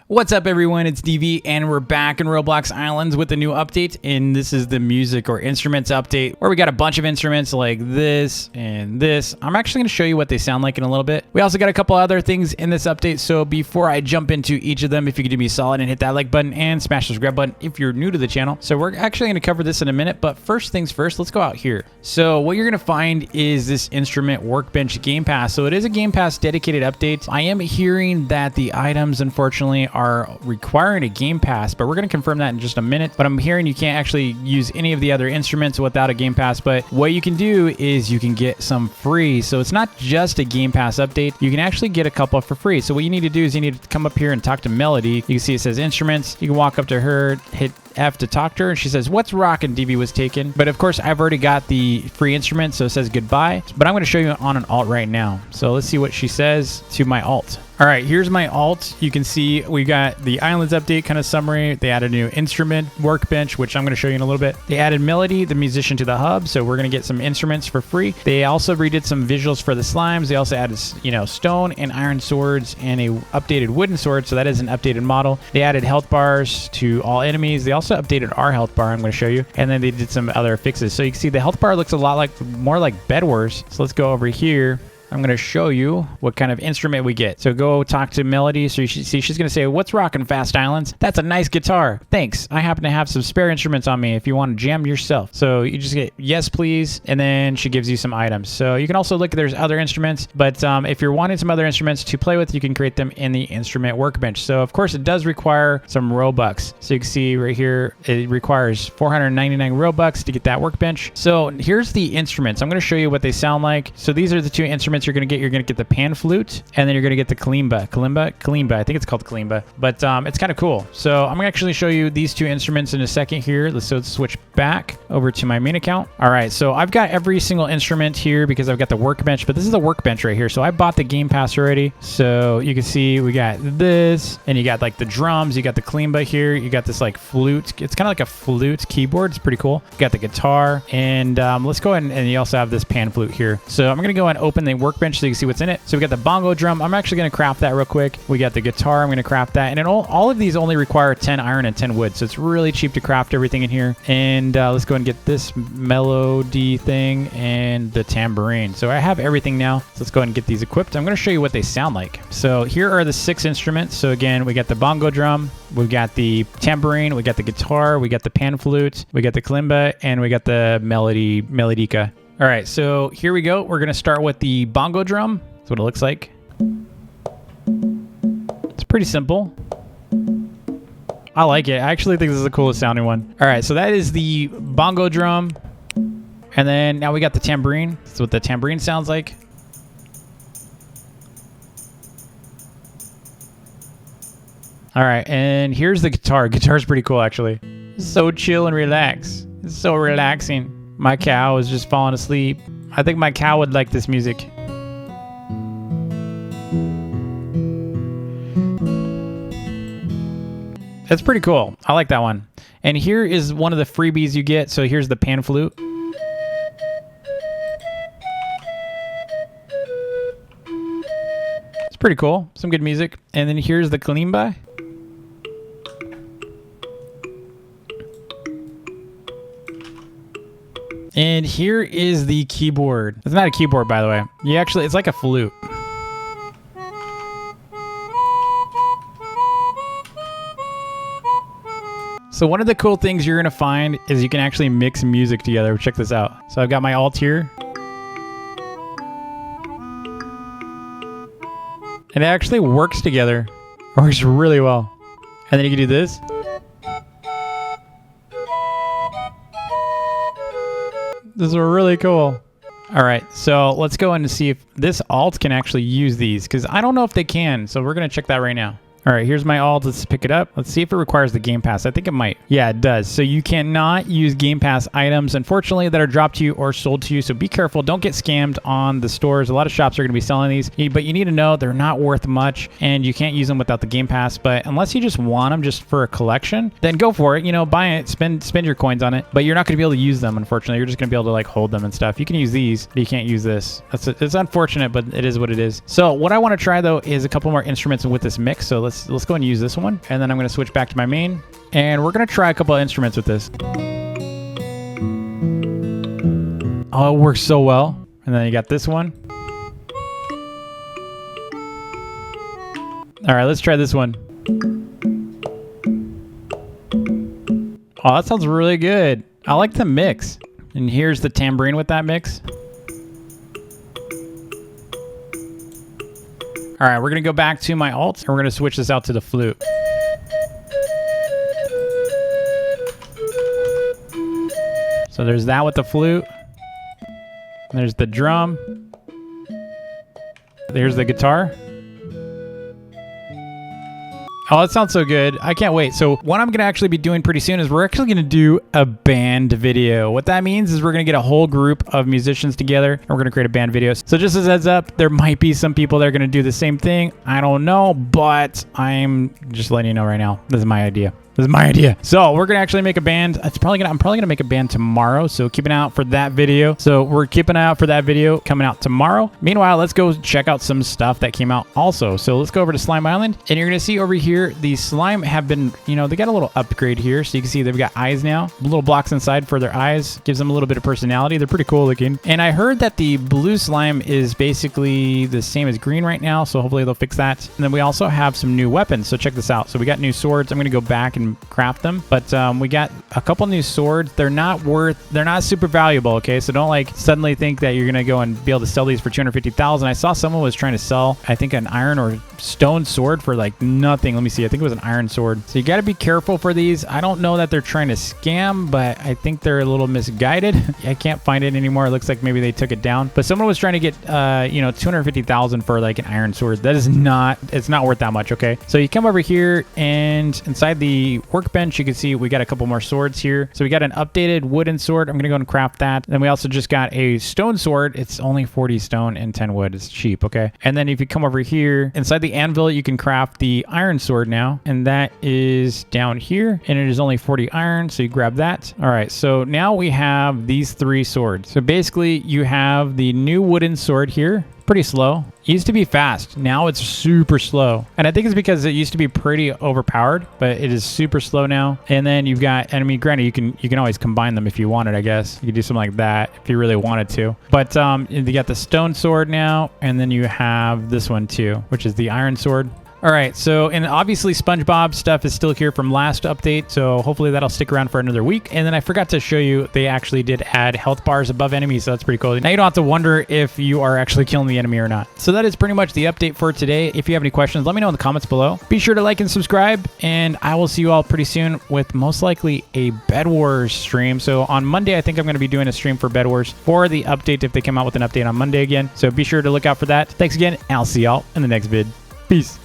What's up everyone, it's DV and we're back in Roblox Islands with a new update, and this is the music or instruments update where we got a bunch of instruments like this and this. I'm actually going to show you what they sound like in a little bit. We also got a couple other things in this update, so before I jump into each of them, if you could do me a solid and hit that like button and smash the subscribe button if you're new to the channel. So we're actually going to cover this in a minute, but first things first, let's go out here. So what you're going to find is this instrument Workbench Game Pass. So it is a Game Pass dedicated update. I am hearing that the items unfortunately are requiring a Game Pass, but we're going to confirm that in just a minute. But I'm hearing you can't actually use any of the other instruments without a Game Pass, but what you can do is you can get some free. So it's not just a Game Pass update. You can actually get a couple for free. So what you need to do is you need to come up here and talk to Melody. You can see it says instruments. You can walk up to her, hit F to talk to her, and she says, "What's rockin'?" DB was taken. But of course, I've already got the free instrument, so it says goodbye. But I'm going to show you on an alt right now. So let's see what she says to my alt. All right, here's my alt. You can see we got the Islands update kind of summary. They added a new instrument Workbench, which I'm going to show you in a little bit. They added Melody, the musician, to the hub, so we're going to get some instruments for free. They also redid some visuals for the slimes. They also added, stone and iron swords and a updated wooden sword, so that is an updated model. They added health bars to all enemies. They also updated our health bar, I'm going to show you, and then they did some other fixes. So you can see the health bar looks a lot more like Bed Wars. So let's go over here. I'm going to show you what kind of instrument we get. So go talk to Melody. So you should see she's going to say, "What's rockin' Fast Islands? That's a nice guitar. Thanks. I happen to have some spare instruments on me if you want to jam yourself." So you just get yes, please. And then she gives you some items. So you can also look, there's other instruments, but if you're wanting some other instruments to play with, you can create them in the instrument Workbench. So of course it does require some Robux. So you can see right here, it requires 499 Robux to get that Workbench. So here's the instruments. I'm going to show you what they sound like. So these are the two instruments you're going to get the pan flute, and then you're going to get the kalimba. I think it's called kalimba, but it's kind of cool. So I'm going to actually show you these two instruments in a second here. Let's switch back over to my main account. All right, so I've got every single instrument here because I've got the Workbench, but this is the Workbench right here. So I bought the Game Pass already. So you can see we got this, and you got like the drums, you got the kalimba here, you got this like flute. It's kind of like a flute keyboard. It's pretty cool. You got the guitar, and let's go ahead and you also have this pan flute here. So I'm going to go and open the Workbench so you can see what's in it. So we got the bongo drum. I'm actually going to craft that real quick. We got the guitar. I'm going to craft that. And then all of these only require 10 iron and 10 wood. So it's really cheap to craft everything in here. And let's go and get this melody thing and the tambourine. So I have everything now. So let's go ahead and get these equipped. I'm going to show you what they sound like. So here are the 6 instruments. So again, we got the bongo drum. We've got the tambourine. We got the guitar. We got the pan flute. We got the kalimba. And we got the melodica. All right, so here we go. We're going to start with the bongo drum. That's what it looks like. It's pretty simple. I like it. I actually think this is the coolest sounding one. All right, so that is the bongo drum. And then now we got the tambourine. That's what the tambourine sounds like. All right, and here's the guitar. Guitar's pretty cool, actually. It's so chill and relax. It's so relaxing. My cow is just falling asleep. I think my cow would like this music. That's pretty cool. I like that one. And here is one of the freebies you get. So here's the pan flute. It's pretty cool. Some good music. And then here's the kalimba. And here is the keyboard. It's not a keyboard, by the way. It's like a flute. So one of the cool things you're gonna find is you can actually mix music together. Check this out. So I've got my alt here. And it actually works together. It works really well. And then you can do this. This is really cool. All right, so let's go in and see if this alt can actually use these, because I don't know if they can. So we're going to check that right now. All right, here's my alt. Let's pick it up. Let's see if it requires the Game Pass. I think it might. Yeah, it does. So you cannot use Game Pass items, unfortunately, that are dropped to you or sold to you. So be careful. Don't get scammed on the stores. A lot of shops are going to be selling these, but you need to know they're not worth much, and you can't use them without the Game Pass. But unless you just want them just for a collection, then go for it. Buy it, spend your coins on it. But you're not going to be able to use them, unfortunately. You're just going to be able to like hold them and stuff. You can use these, but you can't use this. It's unfortunate, but it is what it is. So what I want to try though is a couple more instruments with this mix. So let's let's go and use this one. And then I'm going to switch back to my main. And we're going to try a couple of instruments with this. Oh, it works so well. And then you got this one. All right, let's try this one. Oh, that sounds really good. I like the mix. And here's the tambourine with that mix. All right, we're going to go back to my alt, and we're going to switch this out to the flute. So there's that with the flute. There's the drum. There's the guitar. Oh, that sounds so good. I can't wait. So what I'm going to actually be doing pretty soon is we're actually going to do a band video. What that means is we're going to get a whole group of musicians together and we're going to create a band video. So just as a heads up, there might be some people that are going to do the same thing. I don't know, but I'm just letting you know right now. This is my idea. This is my idea. So we're gonna actually make a band. I'm probably gonna make a band tomorrow. So keep an eye out for that video. So we're keeping an eye out for that video coming out tomorrow. Meanwhile, let's go check out some stuff that came out also. So let's go over to Slime Island, and you're gonna see over here the slime have been, they got a little upgrade here. So you can see they've got eyes now, little blocks inside for their eyes, gives them a little bit of personality. They're pretty cool looking. And I heard that the blue slime is basically the same as green right now. So hopefully they'll fix that. And then we also have some new weapons. So check this out. So we got new swords. I'm gonna go back and craft them, but we got a couple new swords. They're not super valuable, okay? So don't like suddenly think that you're gonna go and be able to sell these for 250,000. I saw someone was trying to sell, I think, an iron or stone sword for like nothing. Let me see. I think it was an iron sword. So you got to be careful for these. I don't know that they're trying to scam, but I think they're a little misguided. I can't find it anymore. It looks like maybe they took it down, but someone was trying to get 250,000 for like an iron sword. That is not, it's not worth that much, okay? So you come over here, and inside the workbench you can see we got a couple more swords here. So we got an updated wooden sword. I'm gonna go and craft that. Then we also just got a stone sword. It's only 40 stone and 10 wood. It's cheap, okay? And then if you come over here inside the anvil, you can craft the iron sword now, and that is down here, and it is only 40 iron, so you grab that. All right, so now we have these three swords. So basically you have the new wooden sword here. Pretty slow. It used to be fast. Now it's super slow. And I think it's because it used to be pretty overpowered, but it is super slow now. And then you've got, and I mean, granted, you can always combine them if you wanted, I guess. You could do something like that if you really wanted to. But you got the stone sword now, and then you have this one too, which is the iron sword. All right, so, and obviously SpongeBob stuff is still here from last update, so hopefully that'll stick around for another week. And then I forgot to show you, they actually did add health bars above enemies, so that's pretty cool. Now you don't have to wonder if you are actually killing the enemy or not. So that is pretty much the update for today. If you have any questions, let me know in the comments below. Be sure to like and subscribe, and I will see you all pretty soon with most likely a Bed Wars stream. So on Monday, I think I'm going to be doing a stream for Bed Wars for the update if they come out with an update on Monday again. So be sure to look out for that. Thanks again, and I'll see y'all in the next vid. Peace.